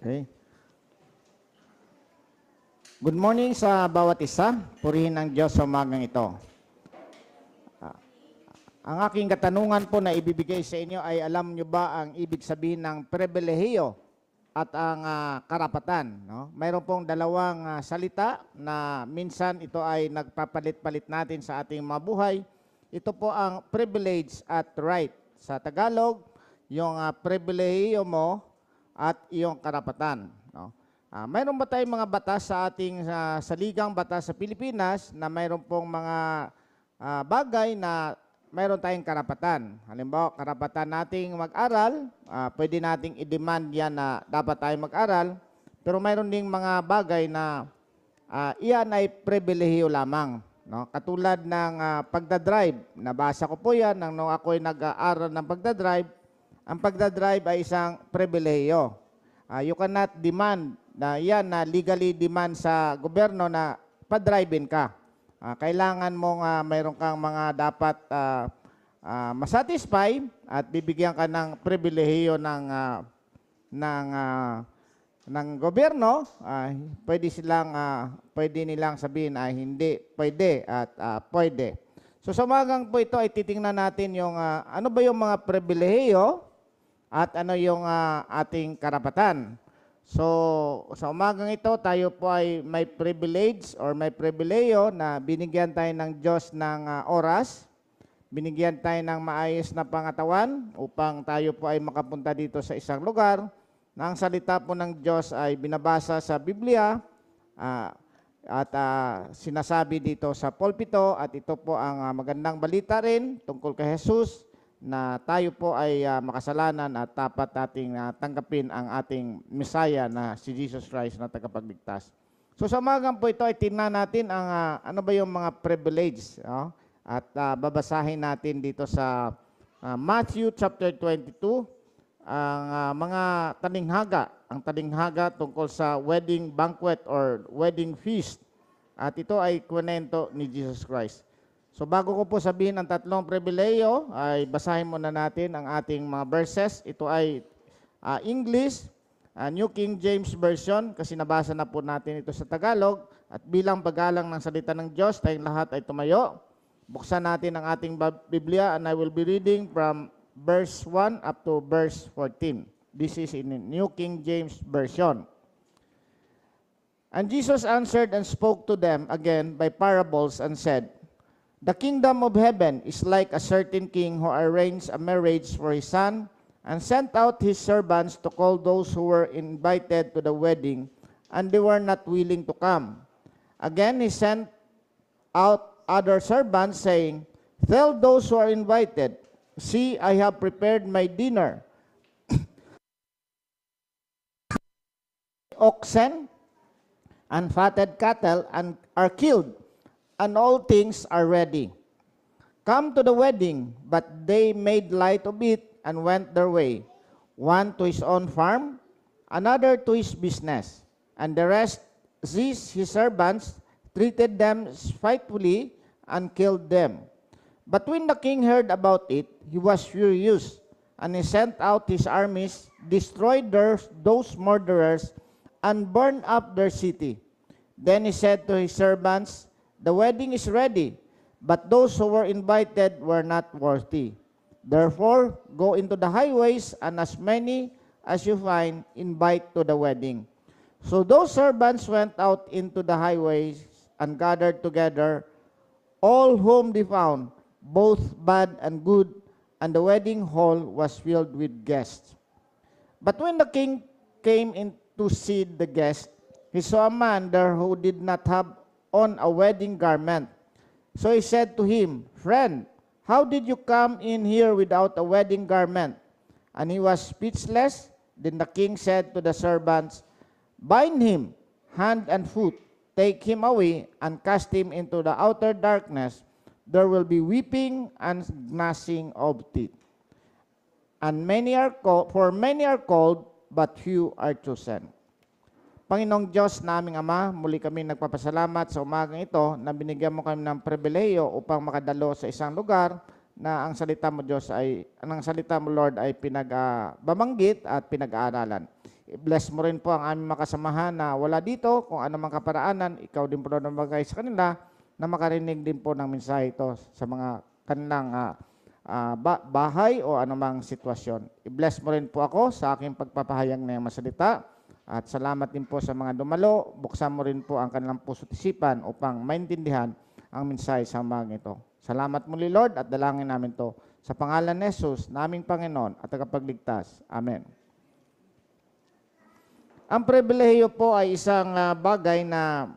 Okay. Good morning sa bawat isa. Purihin ng Diyos sa umagang ito. Ang aking katanungan po na ibibigay sa inyo ay alam nyo ba ang ibig sabihin ng pribilehiyo at ang karapatan? No? Mayroon pong dalawang salita na minsan ito ay nagpapalit-palit natin sa ating mga buhay. Ito po ang privilege at right. Sa Tagalog, yung pribilehiyo mo at iyong karapatan. No? Mayroon ba tayong mga batas sa ating saligang batas sa Pilipinas na mayroon pong mga bagay na mayroon tayong karapatan. Halimbawa, karapatan nating mag-aral, pwede nating i-demand yan na dapat tayong mag-aral, pero mayroon ding mga bagay na iyan ay pribilehiyo lamang. No? Katulad ng pagdadrive, nabasa ko po yan nung ako'y nag-aaral ng pagdadrive. Ang pagdadrive ay isang pribilehiyo. You cannot demand na yan na legally demand sa gobyerno na pa-drive-in ka. Kailangan mong mayroon kang mga dapat masatisfy at bibigyan ka ng pribilehiyo ng gobyerno. Pwede nilang sabihin ay hindi pwede at pwede. So sa umagang po ito ay titingnan natin yung ano ba yung mga pribilehiyo at ano yung ating karapatan. So, sa umagang ito, tayo po ay may privilege or may pribileyo na binigyan tayo ng Diyos ng oras, binigyan tayo ng maayos na pangatawan upang tayo po ay makapunta dito sa isang lugar na ang salita po ng Diyos ay binabasa sa Biblia at sinasabi dito sa pulpito at ito po ang magandang balita rin tungkol kay Jesus na tayo po ay makasalanan at dapat nating tanggapin ang ating Messiah na si Jesus Christ na tagapagligtas. So sa umagang po ito ay tingnan natin ang ano ba yung mga privilege. At babasahin natin dito sa Matthew chapter 22 ang mga talinghaga. Ang talinghaga tungkol sa wedding banquet or wedding feast. At ito ay kwento ni Jesus Christ. So bago ko po sabihin ang tatlong pribileyo, ay basahin muna natin ang ating mga verses. Ito ay English, New King James Version, kasi nabasa na po natin ito sa Tagalog. At bilang paggalang ng salita ng Diyos, tayong lahat ay tumayo. Buksan natin ang ating Biblia and I will be reading from verse 1 up to verse 14. This is in New King James Version. And Jesus answered and spoke to them again by parables and said, The kingdom of heaven is like a certain king who arranged a marriage for his son and sent out his servants to call those who were invited to the wedding, and they were not willing to come. Again he sent out other servants, saying, Tell those who are invited, See, I have prepared my dinner. Oxen and fatted cattle and are killed, and all things are ready. Come to the wedding, but they made light of it and went their way, one to his own farm, another to his business, and the rest seized his servants, treated them spitefully, and killed them. But when the king heard about it, he was furious, and he sent out his armies, destroyed those murderers, and burned up their city. Then he said to his servants, The wedding is ready, but those who were invited were not worthy. Therefore, go into the highways, and as many as you find, invite to the wedding. So those servants went out into the highways and gathered together all whom they found, both bad and good, and the wedding hall was filled with guests. But when the king came in to see the guests, he saw a man there who did not have on a wedding garment. So he said to him, Friend, how did you come in here without a wedding garment? And he was speechless. Then the king said to the servants, Bind him, hand and foot, take him away, and cast him into the outer darkness. There will be weeping and gnashing of teeth. And many are called, but few are chosen. Panginoong Diyos na aming Ama, muli kami nagpapasalamat sa umagang ito na binigyan mo kami ng pribileyo upang makadalo sa isang lugar na ang salita mo Diyos ay, ang salita mo Lord ay pinagbabanggit at pinag-aaralan. I-bless mo rin po ang aming makasamahan na wala dito, kung ano mang kaparaanan, ikaw din po na magay sa kanila na makarinig din po ng mensahe ito sa mga kanilang bahay o anumang sitwasyon. I-bless mo rin po ako sa aking pagpapahayag na yung masalita at salamat din po sa mga dumalo. Buksan mo rin po ang kanilang puso't isipan upang maintindihan ang mensahe sa mga ito. Salamat muli Lord at dalangin namin to sa pangalan ni Jesus, naming Panginoon at tagapagligtas. Amen. Ang pribilehiyo po ay isang bagay na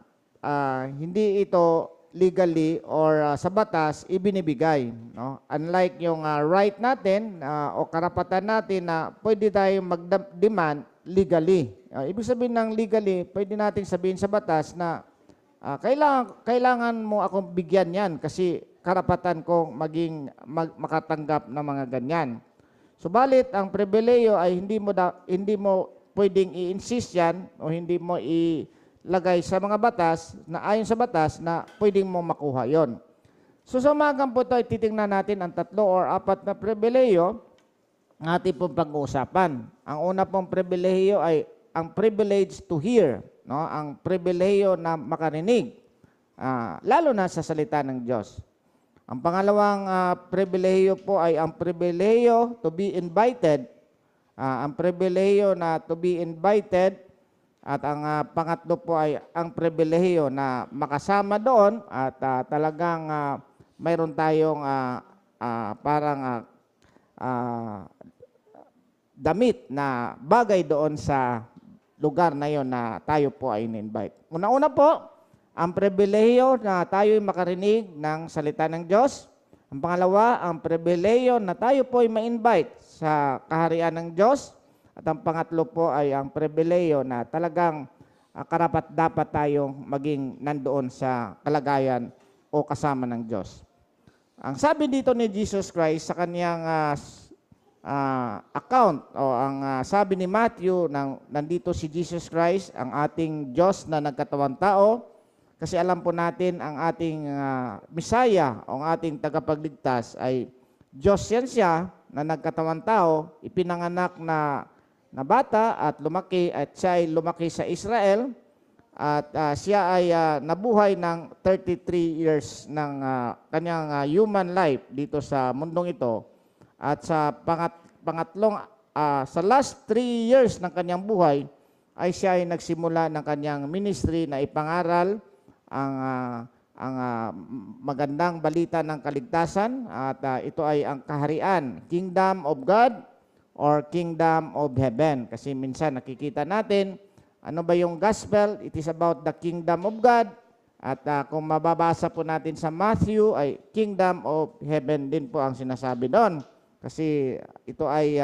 hindi ito legally or sa batas ibinibigay. No? Unlike yung right natin o karapatan natin na pwede tayong mag-demand legally. Ibig sabihin ng legally, pwede natin sabihin sa batas na kailangan mo akong bigyan yan kasi karapatan kong makatanggap ng mga ganyan. Subalit, ang pribileyo ay hindi mo pwedeng i-insist yan o hindi mo ilagay sa mga batas na ayon sa batas na pwedeng mo makuha yon. So sa umagang po ito ay titingnan natin ang 3 or 4 na pribileyo ng ating pong pag-uusapan. Ang una pong pribileyo ay ang privilege to hear, no? Ang pribileyo na makarinig, lalo na sa salita ng Diyos. Ang pangalawang pribileyo po ay ang pribileyo to be invited. Ang pribileyo na to be invited at ang pangatlo po ay ang pribileyo na makasama doon at talagang mayroon tayong parang damit na bagay doon sa lugar na yon na tayo po ay in-invite. Una-una po, ang pribileyo na tayo ay makarinig ng salita ng Diyos. Ang pangalawa, ang pribileyo na tayo po ay ma-invite sa kaharian ng Diyos. At ang pangatlo po ay ang pribileyo na talagang karapat-dapat tayong maging nandoon sa kalagayan o kasama ng Diyos. Ang sabi dito ni Jesus Christ sa kaniyang account o ang sabi ni Matthew, nandito si Jesus Christ, ang ating Diyos na nagkatawang tao, kasi alam po natin ang ating Misaya o ang ating tagapagligtas ay Diyos yan siya na nagkatawang tao, ipinanganak na bata at lumaki at siya ay lumaki sa Israel at siya ay nabuhay ng 33 years ng kanyang human life dito sa mundong ito at sa pangatlong sa last 3 years ng kanyang buhay ay siya ay nagsimula ng kanyang ministry na ipangaral ang magandang balita ng kaligtasan at ito ay ang kaharian, Kingdom of God or Kingdom of Heaven. Kasi minsan nakikita natin, ano ba yung gospel? It is about the Kingdom of God. At kung mababasa po natin sa Matthew, ay Kingdom of Heaven din po ang sinasabi doon. Kasi ito ay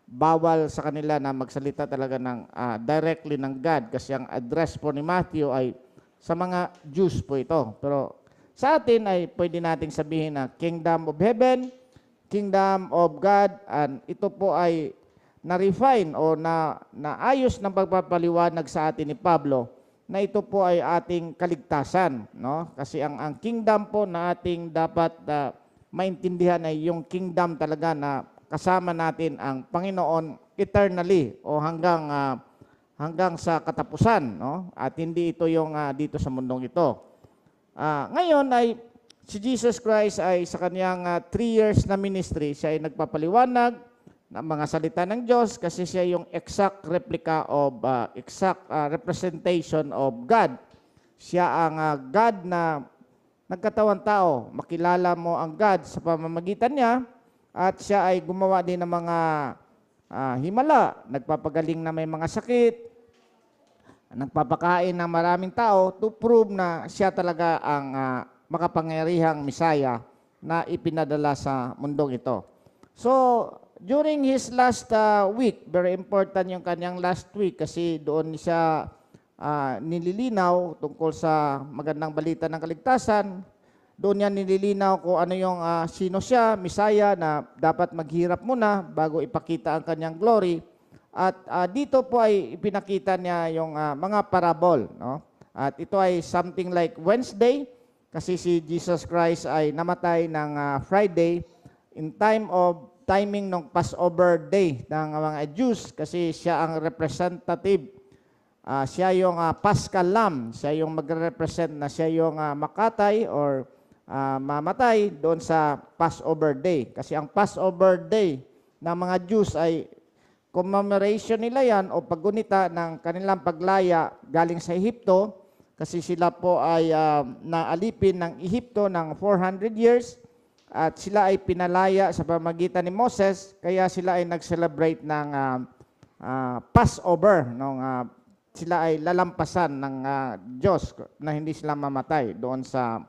bawal sa kanila na magsalita talaga ng directly ng God. Kasi ang address po ni Matthew ay sa mga Jews po ito. Pero sa atin ay pwede nating sabihin na Kingdom of Heaven, Kingdom of God, and ito po ay na-refine o naayos ng pagpapaliwanag sa atin ni Pablo na ito po ay ating kaligtasan. No? Kasi ang kingdom po na ating dapat maintindihan ay yung kingdom talaga na kasama natin ang Panginoon eternally o hanggang sa katapusan, no? At hindi ito yung dito sa mundong ito. Ngayon ay si Jesus Christ ay sa kanyang 3 years na ministry, siya ay nagpapaliwanag ng mga salita ng Diyos kasi siya yung exact replica of, exact representation of God. Siya ang God na nagkatawang tao. Makilala mo ang God sa pamamagitan niya at siya ay gumawa din ng mga himala, nagpapagaling na may mga sakit, nagpapakain ng maraming tao to prove na siya talaga ang makapangyarihang Misaya na ipinadala sa mundong ito. So, during his last week, very important yung kanyang last week kasi doon siya nililinaw tungkol sa magandang balita ng kaligtasan. Doon niya nililinaw kung ano yung sino siya, Misaya, na dapat maghirap muna bago ipakita ang kanyang glory. At dito po ay ipinakita niya yung mga parable. No? At ito ay something like Wednesday kasi si Jesus Christ ay namatay ng Friday in time of timing ng Passover Day ng mga Jews kasi siya ang representative. Siya yung Paschal Lamb. Siya yung magre-represent na siya yung makatay or mamatay doon sa Passover Day. Kasi ang Passover Day ng mga Jews ay commemoration nila yan o paggunita ng kanilang paglaya galing sa Ehipto kasi sila po ay naalipin ng Ehipto ng 400 years at sila ay pinalaya sa pamamagitan ni Moses kaya sila ay nag-celebrate ng Passover sila ay lalampasan ng Diyos na hindi sila mamatay doon sa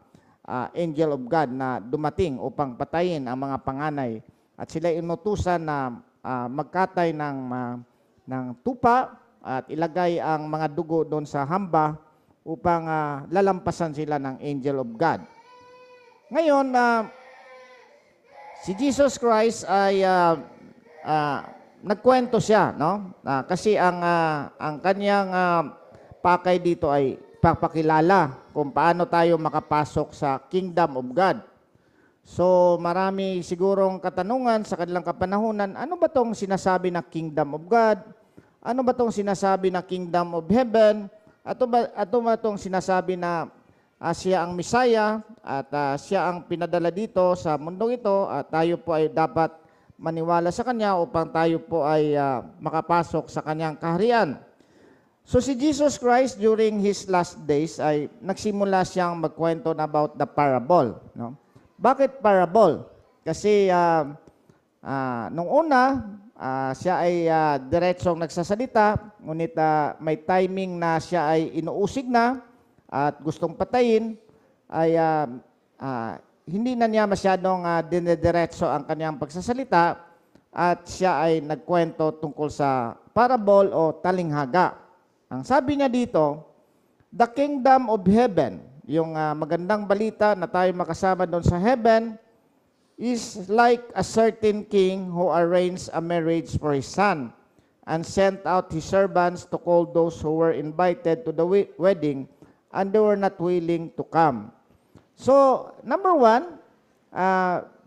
angel of God na dumating upang patayin ang mga panganay at sila ay inutusan na magkatay ng tupa at ilagay ang mga dugo doon sa hamba upang lalampasan sila ng angel of God. Ngayon, si Jesus Christ ay nagkwento siya, no? Kasi ang kanyang pakay dito ay papakilala kung paano tayo makapasok sa kingdom of God. So, marami sigurong katanungan sa kanilang kapanahunan, ano ba tong sinasabi na kingdom of God? Ano ba tong sinasabi na kingdom of heaven? Ato ba tong sinasabi na siya ang Messiah at siya ang pinadala dito sa mundong ito at tayo po ay dapat maniwala sa Kanya upang tayo po ay makapasok sa Kanyang kaharian. So si Jesus Christ during His last days ay nagsimula siyang magkwento about the parable, no? Bakit parable? Kasi nung una, siya ay diretsong nagsasalita, ngunit may timing na siya ay inuusig na at gustong patayin, ay hindi na niya masyadong dinediretso ang kanyang pagsasalita at siya ay nagkwento tungkol sa parable o talinghaga. Ang sabi niya dito, the kingdom of heaven, yung magandang balita na tayo makasama doon sa heaven, is like a certain king who arranged a marriage for his son and sent out his servants to call those who were invited to the wedding and they were not willing to come. So, number one,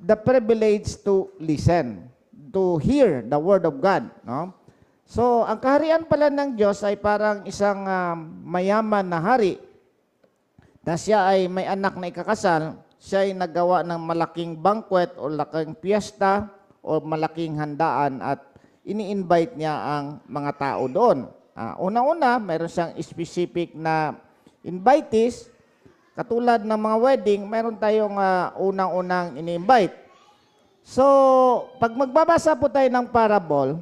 the privilege to listen, to hear the word of God. No? So, ang kaharian pala ng Diyos ay parang isang mayaman na hari na siya ay may anak na ikakasal, siya ay naggawa ng malaking banquet o malaking piyesta o malaking handaan at ini-invite niya ang mga tao doon. Una-una, mayroon siyang specific na invitees. Katulad ng mga wedding, mayroon tayong unang-unang ini-invite. So, pag magbabasa po tayo ng parable,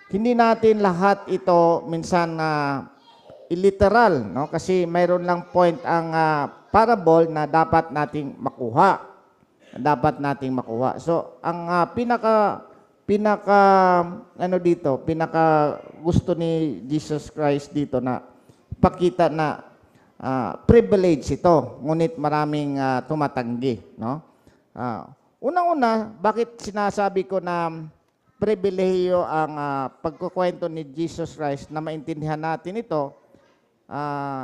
hindi natin lahat ito minsan illiteral, no? Kasi mayroon lang point ang parable na dapat nating makuha. So, ang pinaka gusto ni Jesus Christ dito na pakita na privilege ito, ngunit maraming tumatanggi, no? Unang-una, bakit sinasabi ko na pribilehiyo ang pagkukwento ni Jesus Christ na maintindihan natin ito,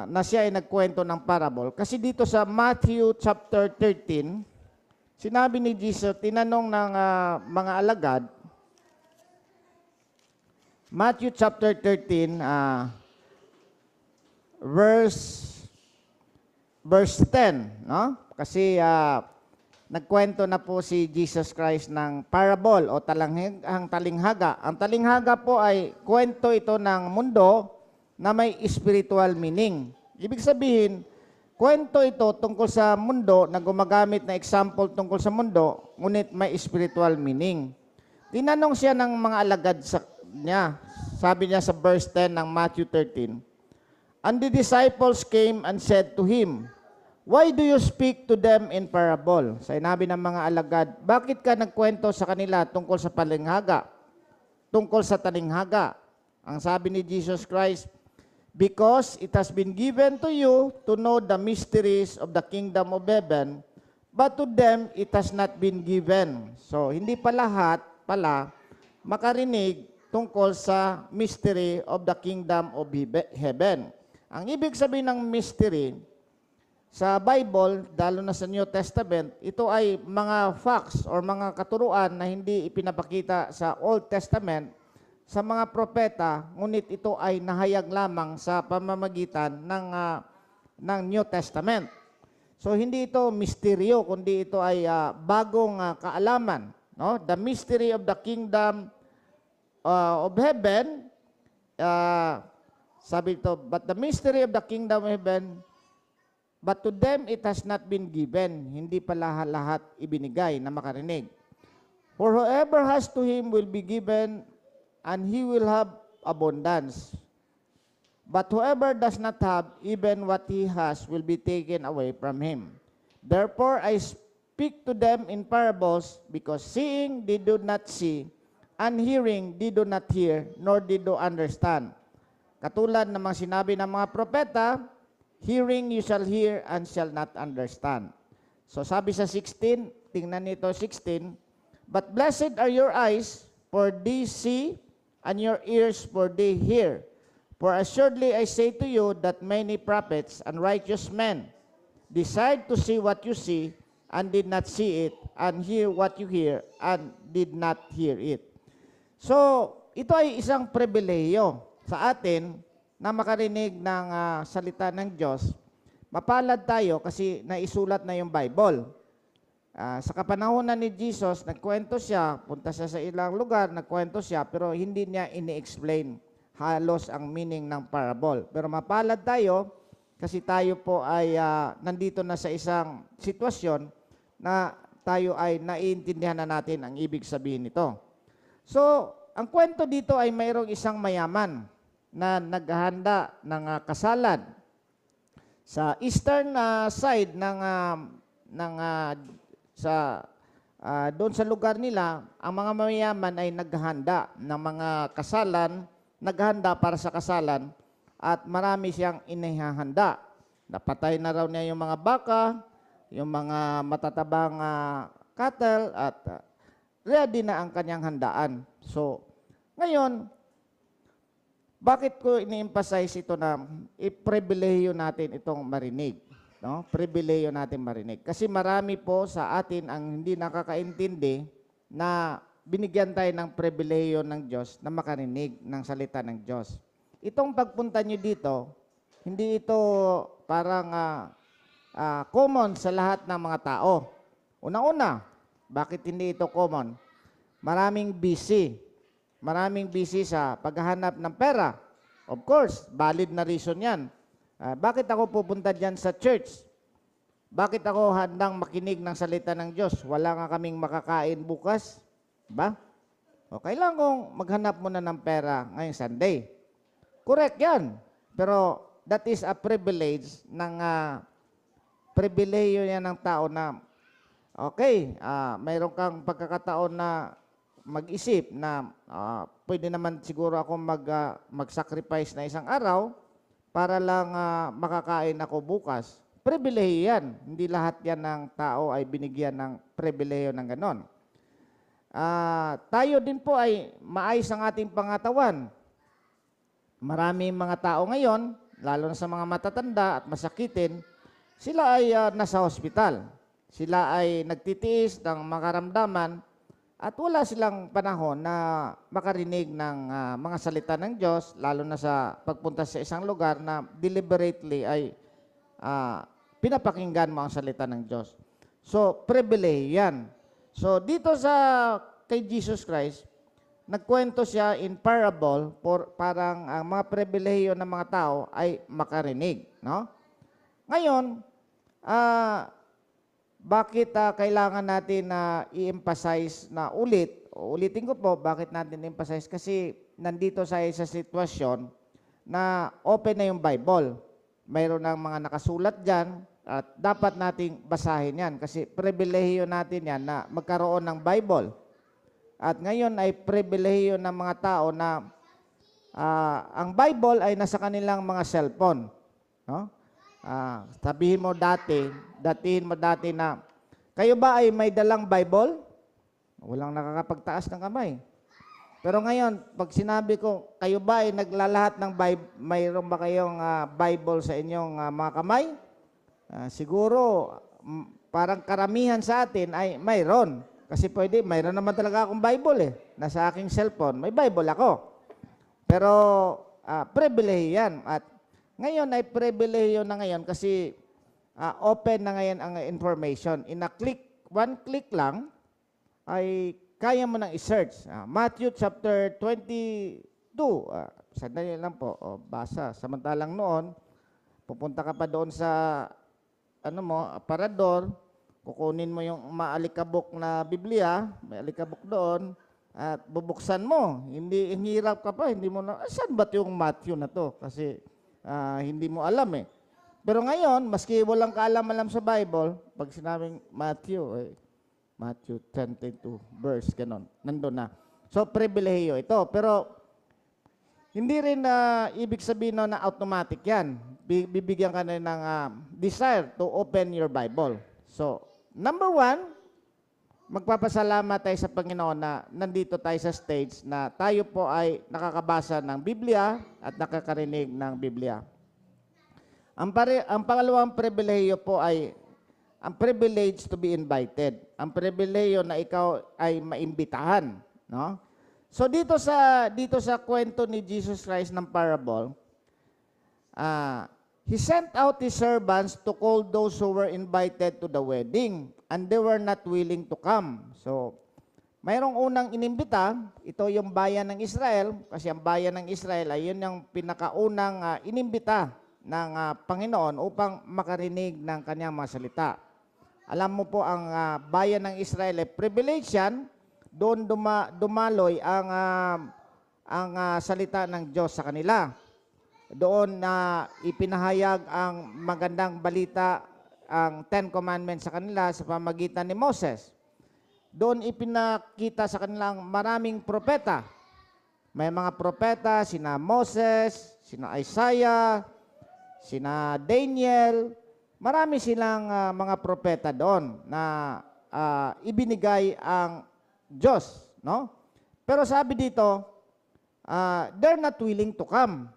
na siya ay nagkwento ng parable? Kasi dito sa Matthew chapter 13, sinabi ni Jesus, tinanong ng mga alagad, Matthew chapter 13, verse 10, no? Kasi nagkwento na po si Jesus Christ ng parable o talinghaga. Ang talinghaga po ay kwento ito ng mundo na may spiritual meaning. Ibig sabihin, kwento ito tungkol sa mundo na gumagamit na example tungkol sa mundo, ngunit may spiritual meaning. Tinanong siya ng mga alagad niya. Sabi niya sa verse 10 ng Matthew 13, and the disciples came and said to him, why do you speak to them in parable? Sinabi ng mga alagad, bakit ka nagkwento sa kanila tungkol sa talinghaga? Tungkol sa talinghaga. Ang sabi ni Jesus Christ, because it has been given to you to know the mysteries of the kingdom of heaven, but to them it has not been given. So, hindi pa lahat pala makarinig tungkol sa mystery of the kingdom of heaven. Ang ibig sabihin ng mystery, sa Bible, lalo na sa New Testament, ito ay mga facts or mga katuruan na hindi ipinapakita sa Old Testament sa mga propeta, ngunit ito ay nahayag lamang sa pamamagitan ng New Testament. So hindi ito misteryo, kundi ito ay bagong kaalaman. No? The mystery of the kingdom of heaven, sabi ito, but the mystery of the kingdom of heaven, but to them it has not been given. Hindi pa lahat ibinigay na makarinig. For whoever has to him will be given, and he will have abundance. But whoever does not have, even what he has will be taken away from him. Therefore I speak to them in parables, because seeing they do not see, and hearing they do not hear, nor they do understand. Katulad ng mga sinabi ng mga propeta, hearing you shall hear and shall not understand. So sabi sa 16, tingnan nito 16, but blessed are your eyes, for they see, and your ears, for they hear. For assuredly I say to you that many prophets and righteous men desired to see what you see, and did not see it, and hear what you hear, and did not hear it. So, ito ay isang pribilehiyo sa atin na makarinig ng salita ng Diyos. Mapalad tayo kasi naisulat na yung Bible. Sa kapanahonan ni Jesus, nagkwento siya, punta siya sa ilang lugar, nagkwento siya, pero hindi niya ini-explain halos ang meaning ng parable. Pero mapalad tayo kasi tayo po ay nandito na sa isang sitwasyon na tayo ay naiintindihan na natin ang ibig sabihin nito. So, ang kwento dito ay mayroong isang mayaman na naghahanda ng kasalan. Sa eastern side doon sa lugar nila, ang mga mayaman ay naghahanda ng mga kasalan, naghahanda para sa kasalan, at marami siyang inihahanda. Napatay na raw niya yung mga baka, yung mga matatabang cattle, at ready na ang kanyang handaan. So, ngayon, bakit ko ini-emphasize ito na i-pribilehiyo natin itong marinig? No? Pribilehiyo natin marinig. Kasi marami po sa atin ang hindi nakakaintindi na binigyan tayo ng pribilehiyo ng Diyos na makarinig ng salita ng Diyos. Itong pagpunta nyo dito, hindi ito parang common sa lahat ng mga tao. Una-una, bakit hindi ito common? Maraming busy. Maraming busy sa paghahanap ng pera. Of course, valid na reason yan. Bakit ako pupunta dyan sa church? Bakit ako handang makinig ng salita ng Diyos? Wala nga kaming makakain bukas. Ba? O kailangan kong maghanap muna ng pera ngayong Sunday. Correct yan. Pero that is a privilege pribileyo yan ng tao na okay, mayroon kang pagkakataon na mag-isip na pwede naman siguro ako mag-sacrifice na isang araw para lang makakain ako bukas. Pribilehiyo yan. Hindi lahat yan ng tao ay binigyan ng pribilehiyo ng ganon. Tayo din po ay maayos ang ating pangatawan. Maraming mga tao ngayon, lalo na sa mga matatanda at masakitin, sila ay nasa hospital. Sila ay nagtitiis ng makaramdaman at wala silang panahon na makarinig ng mga salita ng Diyos, lalo na sa pagpunta sa isang lugar na deliberately ay pinapakinggan mo ang salita ng Diyos. So, privilege yan. So, dito kay Jesus Christ, nagkwento siya in parable, parang ang mga pribilehiyo ng mga tao ay makarinig. No? Ngayon, bakit kailangan natin na i-emphasize na ulitin ko po, bakit natin i-emphasize? Kasi nandito sa sitwasyon na open na yung Bible. Mayroon ng mga nakasulat dyan at dapat nating basahin yan kasi pribilehiyo natin yan na magkaroon ng Bible. At ngayon ay pribilehiyo ng mga tao na ang Bible ay nasa kanilang mga cellphone. No? Sabihin mo datiin mo dati na, kayo ba ay may dalang Bible? Walang nakakapagtaas ng kamay. Pero ngayon, pag sinabi ko, kayo ba ay naglalahat ng Bible, mayroon ba kayong Bible sa inyong mga kamay? Siguro, parang karamihan sa atin ay mayroon. Kasi mayroon naman talaga akong Bible eh. Nasa aking cellphone, may Bible ako. Pero, pribilehiyo yan. At ngayon ay pribilehiyo na ngayon kasi open na ngayon ang information. In a click, one click lang, ay kaya mo nang i-search. Matthew chapter 22, sandali lang po, basa. Samantalang noon, pupunta ka pa doon sa aparador, kukunin mo yung maalikabok na Biblia, may alikabok doon, at bubuksan mo. Hindi hirap ka pa, hindi mo na, saan ba yung Matthew na to? Kasi hindi mo alam eh. Pero ngayon, maski walang kaalam-alam sa Bible, pag sinabing Matthew 22 verse, ganon, nandun na. So, pribilehiyo ito. Pero, hindi rin ibig sabihin na automatic yan. Bibigyan ka na ng desire to open your Bible. So, number one, magpapasalamat tayo sa Panginoon na nandito tayo sa stage na tayo po ay nakakabasa ng Biblia at nakakarinig ng Biblia. Ang pangalawang pribilehiyo po ay ang privilege to be invited. Ang pribilehiyo na ikaw ay maimbitahan, no? So dito sa kwento ni Jesus Christ ng parable, He sent out His servants to call those who were invited to the wedding, and they were not willing to come. So, mayroong unang inimbita, ito yung bayan ng Israel, kasi ang bayan ng Israel ay yun yung pinakaunang inimbita ng Panginoon upang makarinig ng kanyang mga salita. Alam mo po, ang bayan ng Israel ay privilege yan, doon dumaloy ang salita ng Diyos sa kanila. Doon ipinahayag ang magandang balita, ang Ten Commandments sa kanila sa pamagitan ni Moses. Doon ipinakita sa kanilang maraming propeta. May mga propeta, sina Moses, sina Isaiah, sina Daniel. Marami silang mga propeta doon na ibinigay ang Diyos, no? Pero sabi dito, they're not willing to come.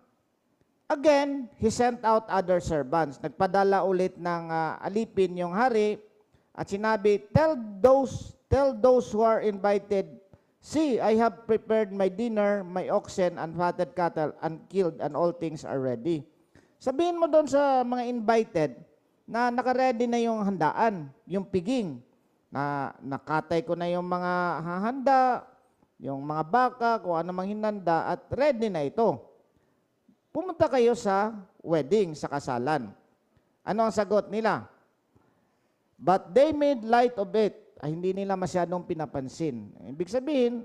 Again, He sent out other servants. Nagpadala ulit ng alipin yung hari at sinabi, tell those who are invited, see, I have prepared my dinner, my oxen and fatted cattle unkilled, and all things are ready. Sabihin mo doon sa mga invited na naka-ready na yung handaan, yung piging, na nakatay ko na yung mga hahanda, yung mga baka, kung ano mang hinanda, at ready na ito. Pumunta kayo sa wedding, sa kasalan. Ano ang sagot nila? But they made light of it. Hindi nila masyadong pinapansin. Ibig sabihin,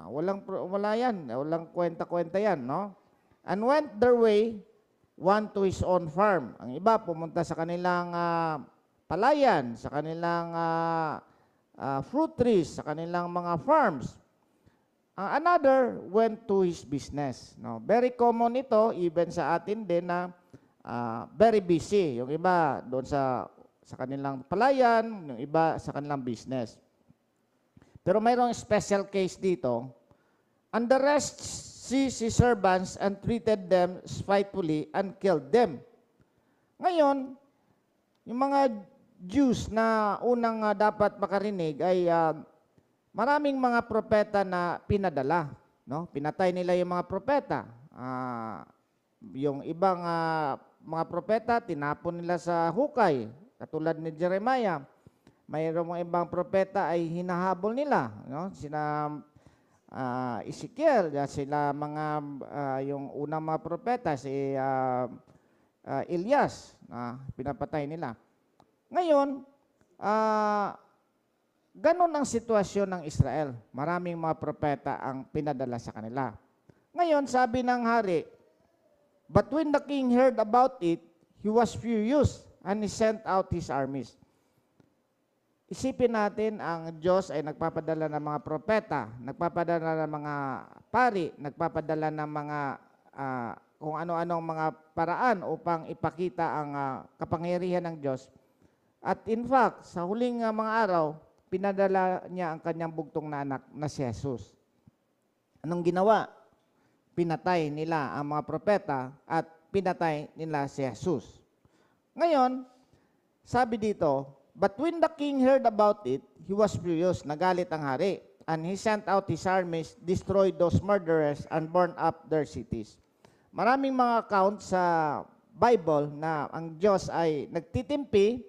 wala yan, walang kwenta-kwenta yan, no? And went their way, one to his own farm. Ang iba pumunta sa kanilang palayan, sa kanilang fruit trees, sa kanilang mga farms. Another went to his business. No? Very common ito, even sa atin din na very busy. Yung iba doon sa kanilang palayan, yung iba sa kanilang business. Pero mayroong special case dito. And the rest seized his servants and treated them spitefully and killed them. Ngayon, yung mga Jews na unang dapat makarinig ay maraming mga propeta na pinadala, no? Pinatay nila yung mga propeta. Yung ibang mga propeta tinapon nila sa hukay, katulad ni Jeremiah. Mayroong mga ibang propeta ay hinahabol nila, no? Sina Ezekiel, sila mga yung unang mga propeta, si Elias, pinapatay nila. Ngayon, ganon ang sitwasyon ng Israel. Maraming mga propeta ang pinadala sa kanila. Ngayon, sabi ng hari, but when the king heard about it, he was furious and he sent out his armies. Isipin natin, ang Diyos ay nagpapadala ng mga propeta, nagpapadala ng mga pari, nagpapadala ng mga kung ano-anong mga paraan upang ipakita ang kapangyarihan ng Diyos. At in fact, sa huling mga araw, pinadala niya ang kanyang bugtong na anak na si Jesus. Anong ginawa? Pinatay nila ang mga propeta at pinatay nila si Jesus. Ngayon, sabi dito, but when the king heard about it, he was furious, nagalit ang hari, and he sent out his armies, destroyed those murderers, and burned up their cities. Maraming mga accounts sa Bible na ang Diyos ay nagtitimpi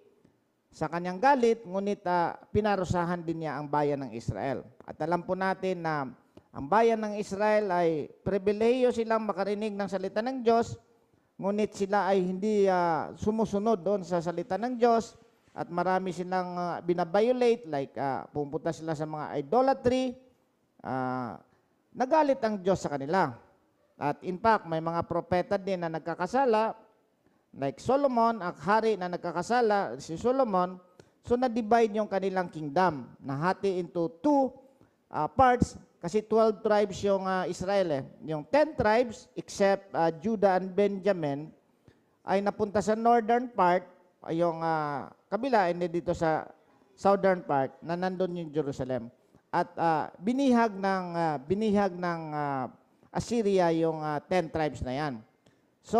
sa kanyang galit, ngunit pinarusahan din niya ang bayan ng Israel. At alam po natin na ang bayan ng Israel ay pribilehiyo silang makarinig ng salita ng Diyos, ngunit sila ay hindi sumusunod doon sa salita ng Diyos at marami silang binabiolate, like pumunta sila sa mga idolatry, nagalit ang Diyos sa kanila. At in fact, may mga propeta din na nagkakasala, like Solomon, ang hari na nagkakasala, si Solomon, so na-divide yung kanilang kingdom, nahati into two parts, kasi 12 tribes yung Israel. Yung 10 tribes, except Judah and Benjamin, ay napunta sa northern part, yung kabila, hindi dito sa southern part, na nandun yung Jerusalem. At binihag ng Assyria yung 10 tribes na yan. So,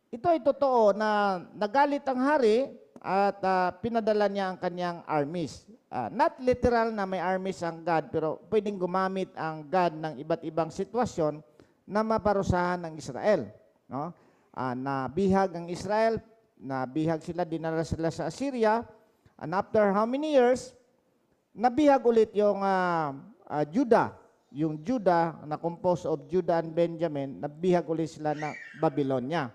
ito ay totoo na nagalit ang hari at pinadala niya ang kanyang armies. Not literal na may armies ang God, pero pwedeng gumamit ang God ng iba't ibang sitwasyon na maparusahan ng Israel. No? Nabihag ang Israel, nabihag sila, dinala sila sa Assyria, and after how many years, nabihag ulit yung Judah. Yung Judah, na composed of Judah and Benjamin, nabihag ulit sila ng Babylonia.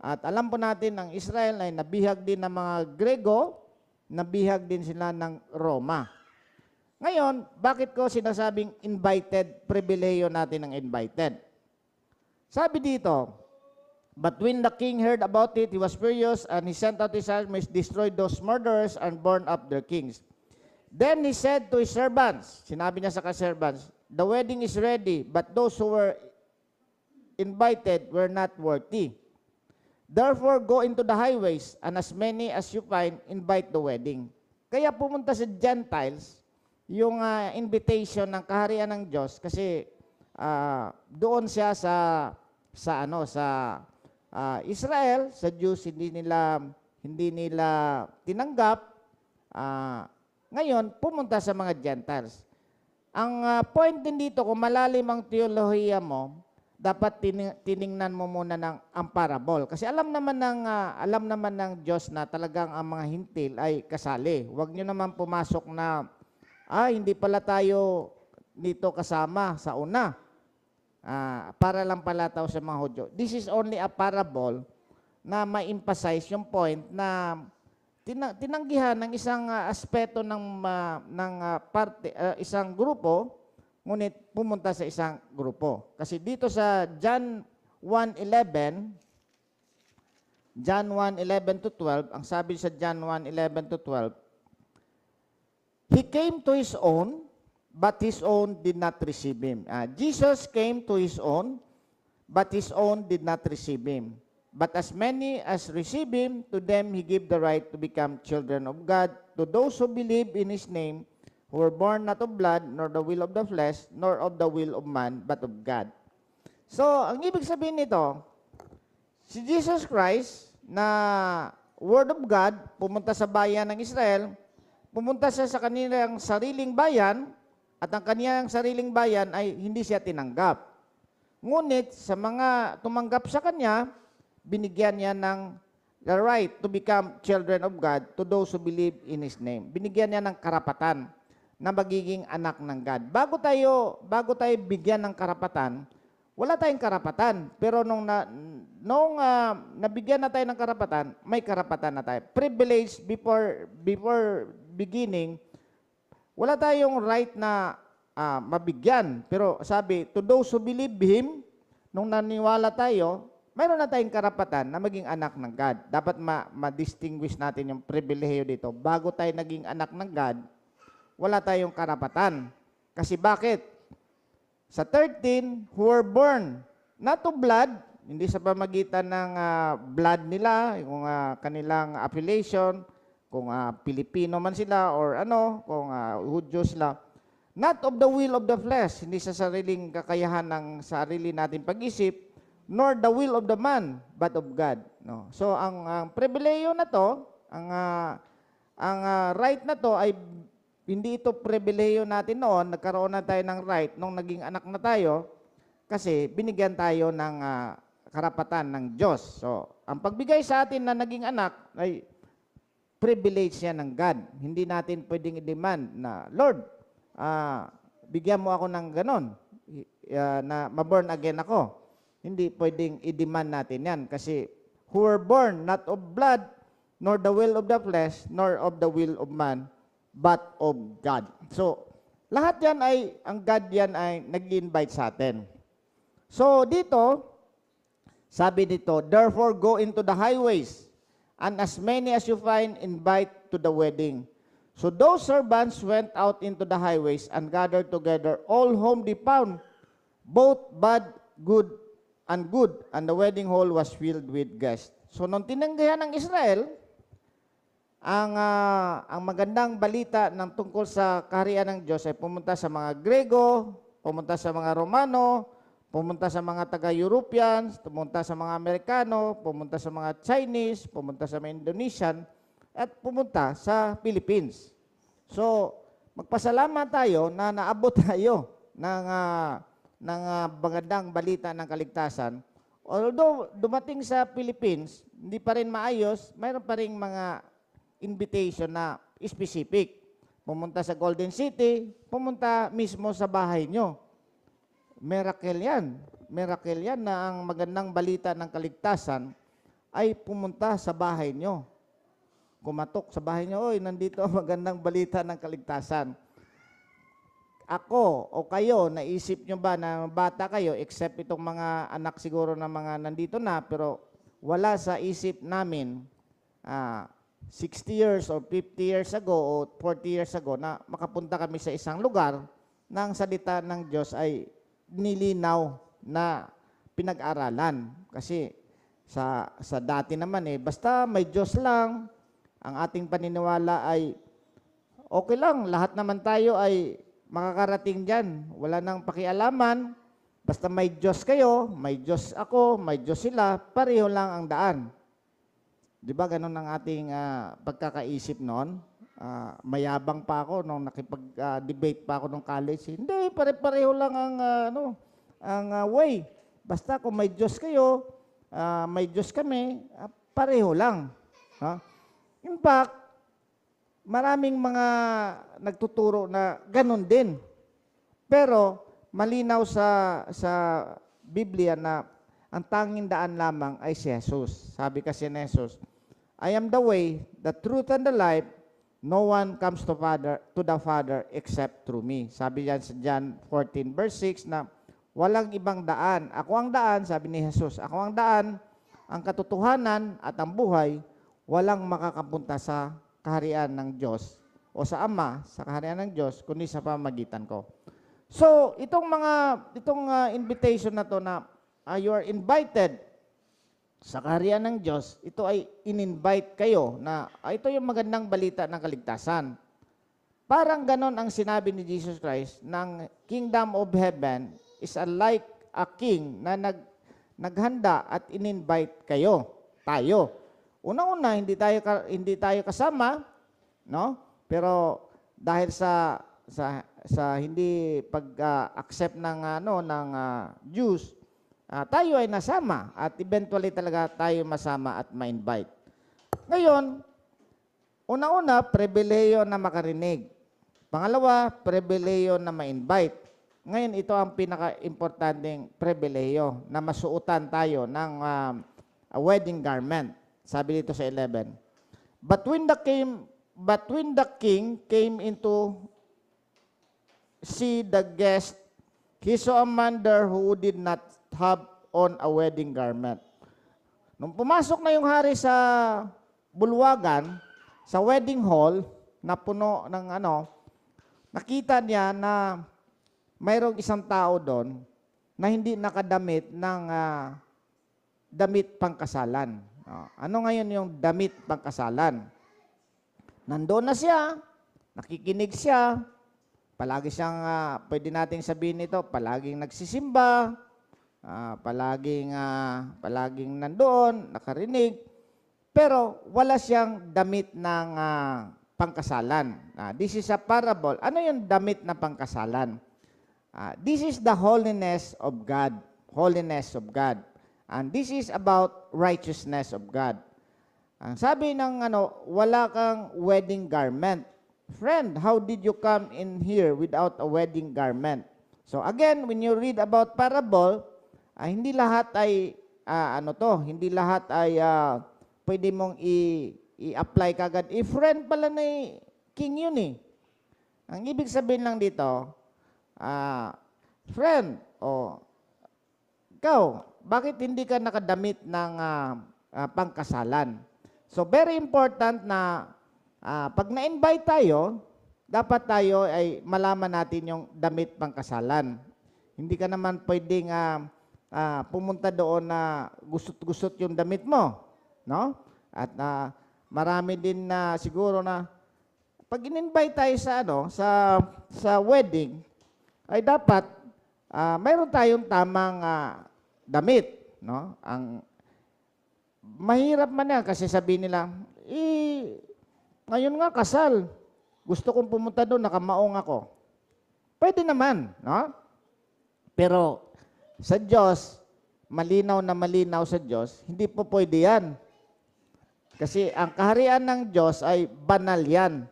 At alam po natin, ang Israel ay nabihag din ng mga Grego, nabihag din sila ng Roma. Ngayon, bakit ko sinasabing invited, pribileyo natin ang invited? Sabi dito, but when the king heard about it, he was furious, and he sent out his armies, destroyed those murderers, and burned up their kings. Then he said to his servants, sinabi niya sa servants, the wedding is ready, but those who were invited were not worthy. Therefore, go into the highways, and as many as you find, invite the wedding. Kaya pumunta sa Gentiles, yung invitation ng kaharian ng Diyos, kasi doon siya sa Israel, sa Jews, hindi nila tinanggap. Ngayon, pumunta sa mga Gentiles. Ang point din dito, kung malalim ang teolohiya mo, dapat tiningnan mo muna ang parable. Kasi alam naman ng Diyos na talagang ang mga hintil ay kasali. Huwag nyo naman pumasok na, hindi pala tayo dito kasama sa una. Para lang pala tayo sa mga Hudyo. This is only a parable na ma-emphasize yung point na tinanggihan ng isang aspeto isang grupo, ngunit pumunta sa isang grupo. Kasi dito sa John 1:11 to 12, ang sabi sa John 1:11 to 12, he came to his own, but his own did not receive him. Jesus came to his own, but his own did not receive him. But as many as receive him, to them he gave the right to become children of God, to those who believe in his name, who were born not of blood, nor the will of the flesh, nor of the will of man, but of God. So, ang ibig sabihin nito, si Jesus Christ, na Word of God, pumunta sa bayan ng Israel, pumunta siya sa kanilang sariling bayan, at ang kanilang sariling bayan ay hindi siya tinanggap. Ngunit, sa mga tumanggap sa kanya, binigyan niya ng the right to become children of God to those who believe in His name. Binigyan niya ng karapatan na magiging anak ng God. Bago tayo bigyan ng karapatan, wala tayong karapatan. Pero nung nabigyan na tayo ng karapatan, may karapatan na tayo. Privilege before beginning, wala tayong right na mabigyan. Pero sabi, to those who believe Him, nung naniwala tayo, mayroon na tayong karapatan na maging anak ng God. Dapat ma-distinguish natin yung pribilehiyo dito. Bago tayo naging anak ng God, wala tayong karapatan. Kasi bakit? Sa 13, who were born not of blood, hindi sa pamagitan ng blood nila, kung kanilang affiliation, kung Pilipino man sila or kung Hudyo sila, not of the will of the flesh, hindi sa sariling kakayahan ng sarili natin pag-isip, nor the will of the man, but of God. No? So, ang pribileyo na to, Ang right na to ay hindi ito pribilehiyo natin noon. Nagkaroon na tayo ng right nung naging anak na tayo kasi binigyan tayo ng karapatan ng Diyos. So, ang pagbigay sa atin na naging anak ay privilege yan ng God. Hindi natin pwedeng i-demand na, Lord, bigyan mo ako ng ganon, na ma-born again ako. Hindi pwedeng i-demand natin yan kasi who were born not of blood, nor the will of the flesh, nor of the will of man, but of God. So, lahat yan ay, ang God yan ay nag-invite sa atin. So, dito, sabi dito, therefore go into the highways, and as many as you find, invite to the wedding. So those servants went out into the highways and gathered together all whom they found, both bad, good, and the wedding hall was filled with guests. So nung tinanggihan ng Israel, ang magandang balita ng tungkol sa kaharian ng Diyos ay pumunta sa mga Grego, pumunta sa mga Romano, pumunta sa mga taga-Europeans, pumunta sa mga Amerikano, pumunta sa mga Chinese, pumunta sa mga Indonesian, at pumunta sa Philippines. So, magpasalamat tayo na naabot tayo ng magandang balita ng kaligtasan. Although dumating sa Philippines, hindi pa rin maayos, mayroon pa rin mga invitation na specific. Pumunta sa Golden City, pumunta mismo sa bahay nyo. Miracle yan. Miracle yan na ang magandang balita ng kaligtasan ay pumunta sa bahay nyo. Kumatok sa bahay nyo, oy, nandito ang magandang balita ng kaligtasan. Ako o kayo, naisip nyo ba na bata kayo, except itong mga anak siguro na mga nandito na, pero wala sa isip namin 60 years or 50 years ago o 40 years ago na makapunta kami sa isang lugar na ang salita ng Diyos ay nilinaw na pinag-aralan. Kasi sa dati naman basta may Diyos lang, ang ating paniniwala ay okay lang, lahat naman tayo ay makakarating dyan. Wala nang pakialaman, basta may Diyos kayo, may Diyos ako, may Diyos sila, pareho lang ang daan. Di ba ganun ang ating pagkakaisip noon? Mayabang pa ako nung nakipag-debate pa ako nung college. Hindi, pare-pareho lang ang way. Basta kung may Diyos kayo, may Diyos kami, pareho lang. In fact, maraming mga nagtuturo na ganun din. Pero malinaw sa Biblia na ang tanging daan lamang ay si Jesus. Sabi kasi ni Jesus, I am the way, the truth, and the life. No one comes to the Father except through me. Sabi yan sa John 14 verse 6 na walang ibang daan. Ako ang daan, sabi ni Jesus. Ako ang daan, ang katotohanan at ang buhay, walang makakapunta sa kaharian ng Diyos o sa Ama, sa kaharian ng Diyos, kundi sa pamamagitan ko. So, itong invitation na to na you are invited sa kaharian ng Diyos, ito ay in-invite kayo na ito yung magandang balita ng kaligtasan. Parang ganon ang sinabi ni Jesus Christ ng kingdom of heaven is like a king na naghanda at in-invite tayo. Una-una, hindi tayo kasama, no? Pero dahil sa hindi pag-accept ng Jews, tayo ay nasama at eventually talaga tayo masama at ma-invite. Ngayon, una-una, pribileyo na makarinig. Pangalawa, pribileyo na ma-invite. Ngayon, ito ang pinaka-importanting pribileyo na masuotan tayo ng wedding garment. Sabi dito sa 11. But when the king came into see the guest, he saw a man there who did not have on a wedding garment. Nung pumasok na yung hari sa bulwagan, sa wedding hall, na puno ng nakita niya na mayroong isang tao doon na hindi nakadamit ng damit pangkasalan. Ano ngayon yung damit pangkasalan? Nandoon na siya, nakikinig siya, palagi siyang, pwede nating sabihin ito, palaging nagsisimba, palaging nandoon, nakarinig, Pero wala siyang damit ng pangkasalan. This is a parable. Ano yung damit na pangkasalan? This is the holiness of God. Holiness of God. And this is about righteousness of God. Ang sabi ng wala kang wedding garment. Friend, how did you come in here without a wedding garment? So again, when you read about parable, hindi lahat ay hindi lahat ay pwede mong i-apply kagad. Friend pala na king yun eh. Ang ibig sabihin lang dito, friend, ikaw, bakit hindi ka nakadamit ng pangkasalan? So very important na pag na-invite tayo, dapat tayo ay malaman natin yung damit pangkasalan. Hindi ka naman pwedeng pumunta doon na gusot-gusot yung damit mo. No? At marami din na siguro na pag in-invite tayo sa wedding, ay dapat mayroon tayong tamang damit, no? Ang mahirap man yan kasi sabihin nila, ngayon nga kasal. Gusto kong pumunta doon, nakamaong ako. Pwede naman, no? Pero sa Diyos, malinaw na malinaw sa Diyos, hindi po pwede yan. Kasi ang kaharian ng Diyos ay banal yan.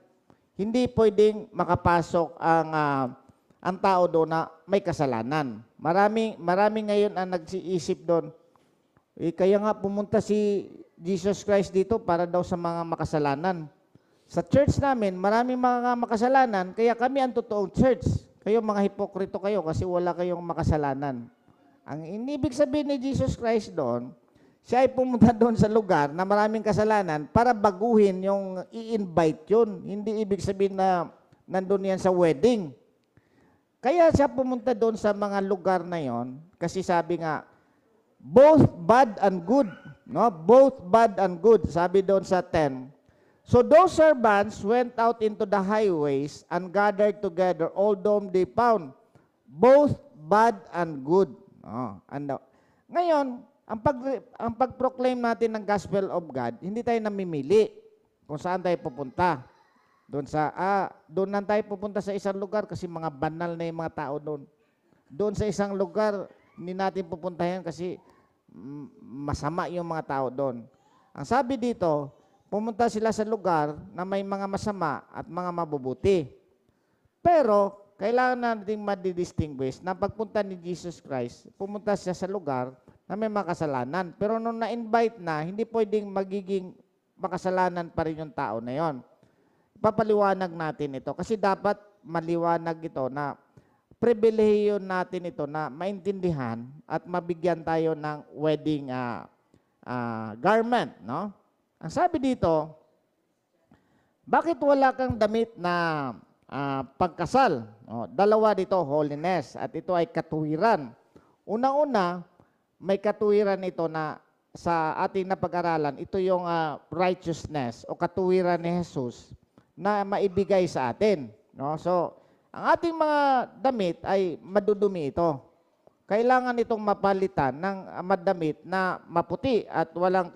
Hindi pwedeng makapasok ang tao doon na may kasalanan. Marami ngayon ang nag-iisip doon, kaya nga pumunta si Jesus Christ dito para daw sa mga makasalanan. Sa church namin, maraming mga makasalanan, kaya kami ang totoong church. Kayo mga hipokrito kayo kasi wala kayong makasalanan. Ang inibig sabihin ni Jesus Christ doon, siya ay pumunta doon sa lugar na maraming kasalanan para baguhin yung i-invite yun. Hindi ibig sabihin na nandun yan sa wedding. Kaya siya pumunta doon sa mga lugar na yon kasi sabi nga, both bad and good. No? Both bad and good. Sabi doon sa 10. So those servants went out into the highways and gathered together all whom they found, both bad and good. Ngayon, ang pag-proclaim natin ng gospel of God, hindi tayo namimili kung saan tayo pupunta. Doon lang tayo pupunta sa isang lugar kasi mga banal na yung mga tao doon. Doon sa isang lugar, hindi natin pupuntahan kasi masama yung mga tao doon. Ang sabi dito, pumunta sila sa lugar na may mga masama at mga mabubuti. Pero, kailangan natin madidistinguish na pagpunta ni Jesus Christ, pumunta siya sa lugar na may makasalanan. Pero nung na-invite na, hindi pwedeng magiging makasalanan pa rin yung tao na yon. Papaliwanag natin ito kasi dapat maliwanag ito na pribilehiyo natin ito na maintindihan at mabigyan tayo ng wedding garment. No? Ang sabi dito, bakit wala kang damit na pagkasal? Dalawa dito, holiness, at ito ay katuwiran. Una-una, may katuwiran ito na sa ating napag-aralan, ito yung righteousness o katuwiran ni Jesus na maibigay sa atin. No? So, ang ating mga damit ay madudumi ito. Kailangan itong mapalitan ng madamit na maputi at walang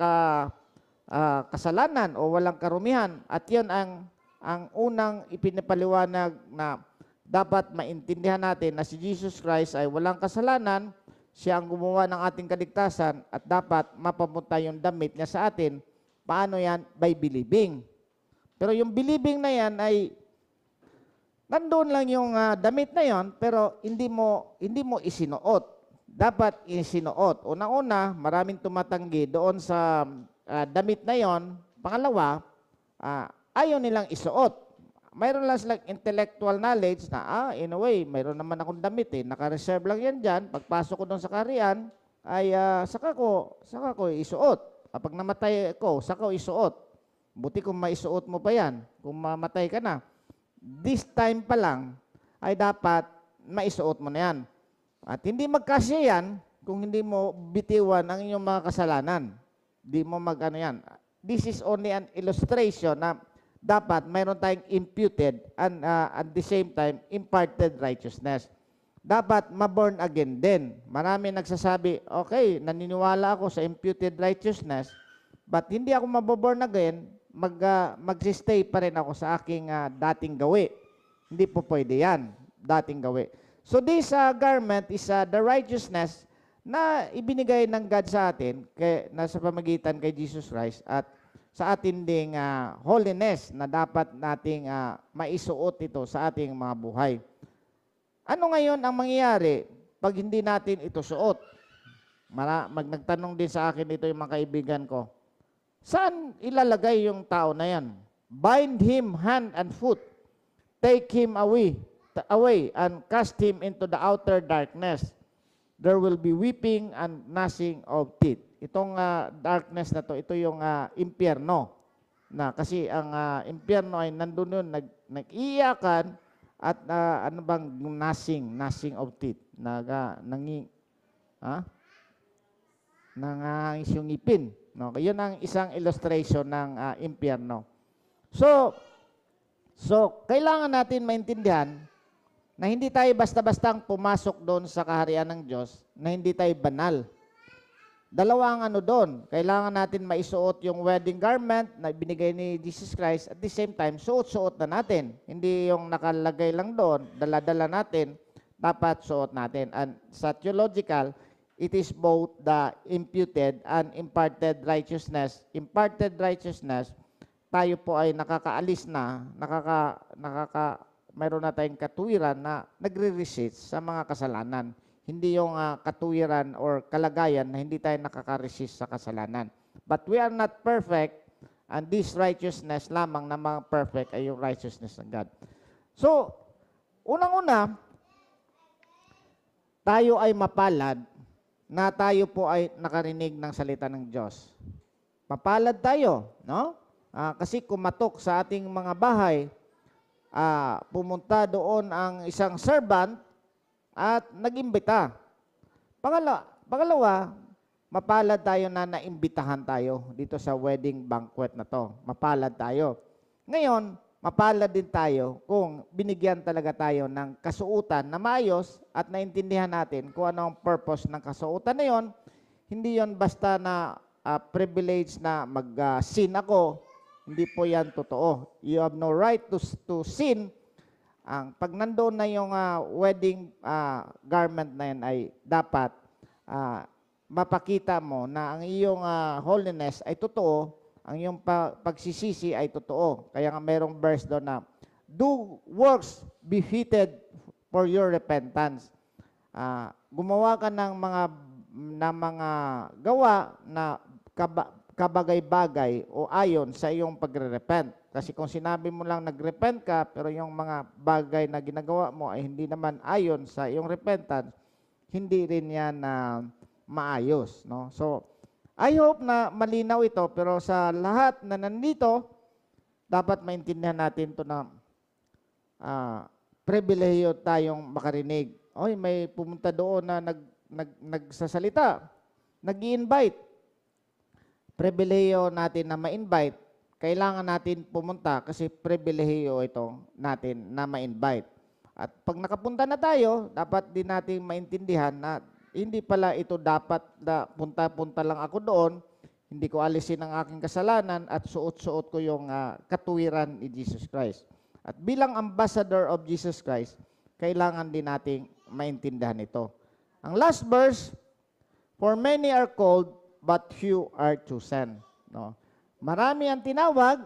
kasalanan o walang karumihan. At yan ang unang ipinapaliwanag na dapat maintindihan natin na si Jesus Christ ay walang kasalanan, siya ang gumawa ng ating kaligtasan at dapat mapapunta yung damit niya sa atin. Paano yan? By believing. Pero yung believing na yan ay nandoon lang yung damit na yon pero hindi mo isinuot. Dapat isinuot. Una-una, maraming tumatanggi doon sa damit na yon. Pangalawa, ayaw nilang isuot. Mayroon lang silang intellectual knowledge na, in a way, mayroon naman akong damit eh. Naka-reserve lang yan dyan. Pagpasok ko doon sa kaharian, ay saka ko isuot. Pag namatay ko, saka ko isuot. Buti kung maisuot mo pa yan, kung mamatay ka na. This time pa lang, ay dapat maisuot mo na yan. At hindi magkasya yan kung hindi mo bitiwan ang inyong mga kasalanan. Hindi mo mag-ano yan. This is only an illustration na dapat mayroon tayong imputed and at the same time, imparted righteousness. Dapat ma-born again din. Marami nagsasabi, okay, naniniwala ako sa imputed righteousness, but hindi ako maboborn again, magsistay pa rin ako sa aking dating gawi. Hindi po pwede yan, dating gawi. So this garment is the righteousness na ibinigay ng God sa atin na sa pamagitan kay Jesus Christ at sa atin ding holiness na dapat nating maisuot ito sa ating mga buhay. Ano ngayon ang mangyayari pag hindi natin ito suot? Nagtanong din sa akin ito yung mga kaibigan ko. Saan ilalagay yung tao na yan? Bind him hand and foot. Take him away and cast him into the outer darkness. There will be weeping and gnashing of teeth. Itong darkness na to, ito yung impyerno. Kasi ang impyerno ay nandun yun, nag-iiyakan at ano bang gnashing of teeth. Nangangis yung ngipin. No? Yun ang isang illustration ng impyerno. So, kailangan natin maintindihan na hindi tayo basta-bastang pumasok doon sa kaharian ng Diyos, na hindi tayo banal. Dalawang doon. Kailangan natin maisuot yung wedding garment na binigay ni Jesus Christ at the same time, suot-suot na natin. Hindi yung nakalagay lang doon, dala-dala natin, dapat suot natin. And sa theological, it is both the imputed and imparted righteousness. Imparted righteousness, tayo po ay nakakaalis na, mayroon na tayong katuwiran na nagre-resist sa mga kasalanan. Hindi yung katuwiran or kalagayan na hindi tayo nakaka-resist sa kasalanan. But we are not perfect, and this righteousness lamang na mga perfect ay yung righteousness ng God. So, unang-una, tayo ay mapalad na tayo po ay nakarinig ng salita ng Diyos. Mapalad tayo, no? Kasi kumatok sa ating mga bahay, pumunta doon ang isang servant at nag-imbita. Pangalawa, mapalad tayo na naimbitahan tayo dito sa wedding banquet na to. Mapalad tayo. Ngayon, mapalad din tayo kung binigyan talaga tayo ng kasuotan na maayos at naintindihan natin kung ano ang purpose ng kasuotan na yon. Hindi yon basta na privilege na mag-sin ako. Hindi po yan totoo. You have no right to sin. Pag nandoon na yung wedding garment na yan ay dapat mapakita mo na ang iyong holiness ay totoo, ang iyong pagsisisi ay totoo. Kaya nga mayroong verse doon na, do works befitted for your repentance. Gumawa ka ng mga gawa na kabagay-bagay o ayon sa iyong pagre-repent. Kasi kung sinabi mo lang nag-repent ka, pero yung mga bagay na ginagawa mo ay hindi naman ayon sa iyong repentance, hindi rin yan maayos. No? So, I hope na malinaw ito, pero sa lahat na nandito, dapat maintindihan natin ito na pribilehiyo tayong makarinig. Oy, may pumunta doon na nagsasalita, nag-i-invite. Pribilehiyo natin na ma-invite, kailangan natin pumunta kasi pribilehiyo ito natin na ma-invite. At pag nakapunta na tayo, dapat din natin maintindihan na hindi pala ito dapat na punta-punta lang ako doon, hindi ko alisin ang aking kasalanan at suot-suot ko yung katuwiran ni Jesus Christ. At bilang ambassador of Jesus Christ, kailangan din nating maintindihan ito. Ang last verse, for many are called, but few are chosen. No? Marami ang tinawag,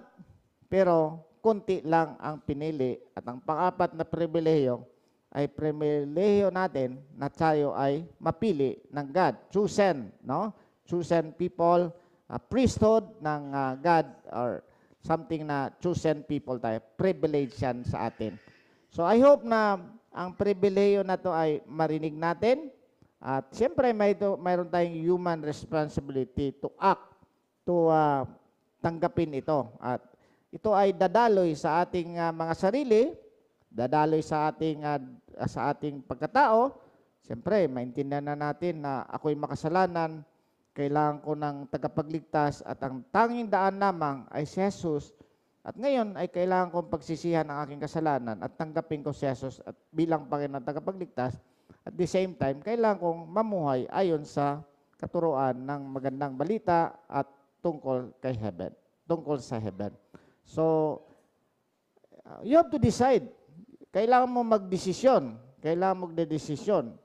pero kunti lang ang pinili. At ang pang-apat na pribilehiyo ay pribilehiyo natin na tayo ay mapili ng God. Chosen, no? Chosen people, priesthood ng God or something na chosen people tayo. Privilege yan sa atin. So I hope na ang pribilehiyo na to ay marinig natin. At siyempre, mayroon tayong human responsibility to act, to tanggapin ito. At ito ay dadaloy sa ating mga sarili, dadaloy sa ating pagkatao. Siyempre, maintindihan na natin na ako'y makasalanan, kailangan ko ng tagapagligtas at ang tanging daan lamang ay si Jesus. At ngayon ay kailangan kong pagsisihan ang aking kasalanan at tanggapin ko si Jesus at bilang Panginoon tagapagligtas. At the same time, kailangan kong mamuhay ayon sa katuruan ng magandang balita at tungkol kay heaven, tungkol sa heaven. So, you have to decide. Kailangan mo magdesisyon. Kailangan mo magdedesisyon.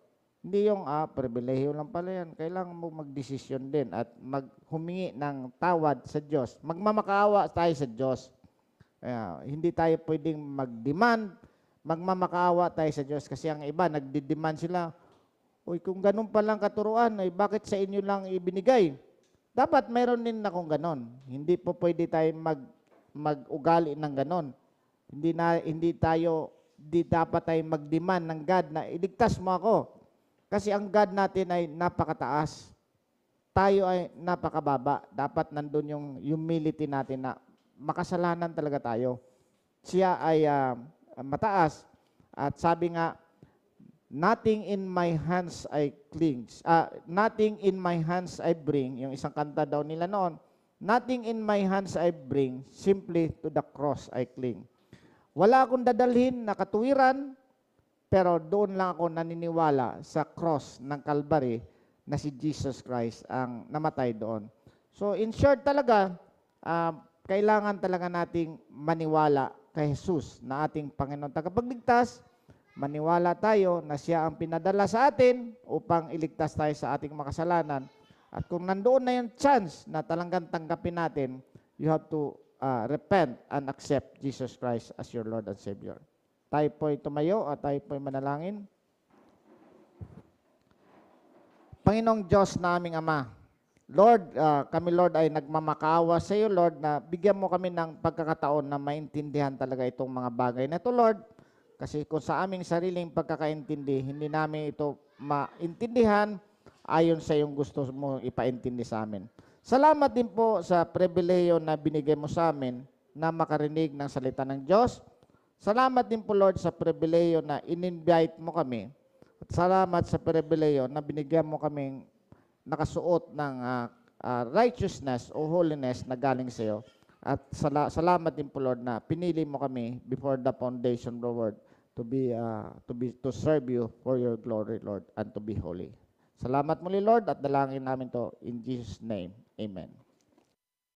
Hindi yung, pribilehiyo lang pala yan. Kailangan mo magdesisyon din at humingi ng tawad sa Diyos. Magmamakaawa tayo sa Diyos. Hindi tayo pwedeng mag-demand, magmamakaawa tayo sa Diyos. Kasi ang iba, nagdi-demand sila, uy, kung ganun palang katuruan, ay bakit sa inyo lang ibinigay? Dapat mayroon din akong ganon. Hindi po pwede tayo mag-ugali ng ganon. Hindi dapat tayo mag-demand ng God na iligtas mo ako. Kasi ang God natin ay napakataas. Tayo ay napakababa. Dapat nandun yung humility natin na makasalanan talaga tayo. Siya ay mataas. At sabi nga, nothing in my hands I cling. Nothing in my hands I bring. Yung isang kanta daw nila noon. Nothing in my hands I bring, simply to the cross I cling. Wala akong dadalhin na katuwiran, pero doon lang ako naniniwala sa cross ng Calvary na si Jesus Christ ang namatay doon. So in short talaga, kailangan talaga nating maniwala kay Jesus na ating Panginoon tagapagligtas. Maniwala tayo na siya ang pinadala sa atin upang iligtas tayo sa ating makasalanan. At kung nandoon na yung chance na talagang tanggapin natin, you have to repent and accept Jesus Christ as your Lord and Savior. Tayo po'y tumayo at tayo po'y manalangin. Panginoong Diyos na aming Ama, Lord, kami Lord ay nagmamakaawa sa iyo Lord na bigyan mo kami ng pagkakataon na maintindihan talaga itong mga bagay na ito Lord. Kasi kung sa aming sariling pagkakaintindi, hindi namin ito maintindihan ayon sa iyong gusto mo ipaintindi sa amin. Salamat din po sa pribileyo na binigay mo sa amin na makarinig ng salita ng Diyos. Salamat din po Lord sa pribileyo na in-invite mo kami. At salamat sa pribileyo na binigyan mo kaming nakasuot ng righteousness o holiness na galing sa iyo. At salamat din po Lord na pinili mo kami before the foundation of the world to serve you for your glory Lord and to be holy. Salamat muli Lord at dalangin namin to in Jesus' name. Amen.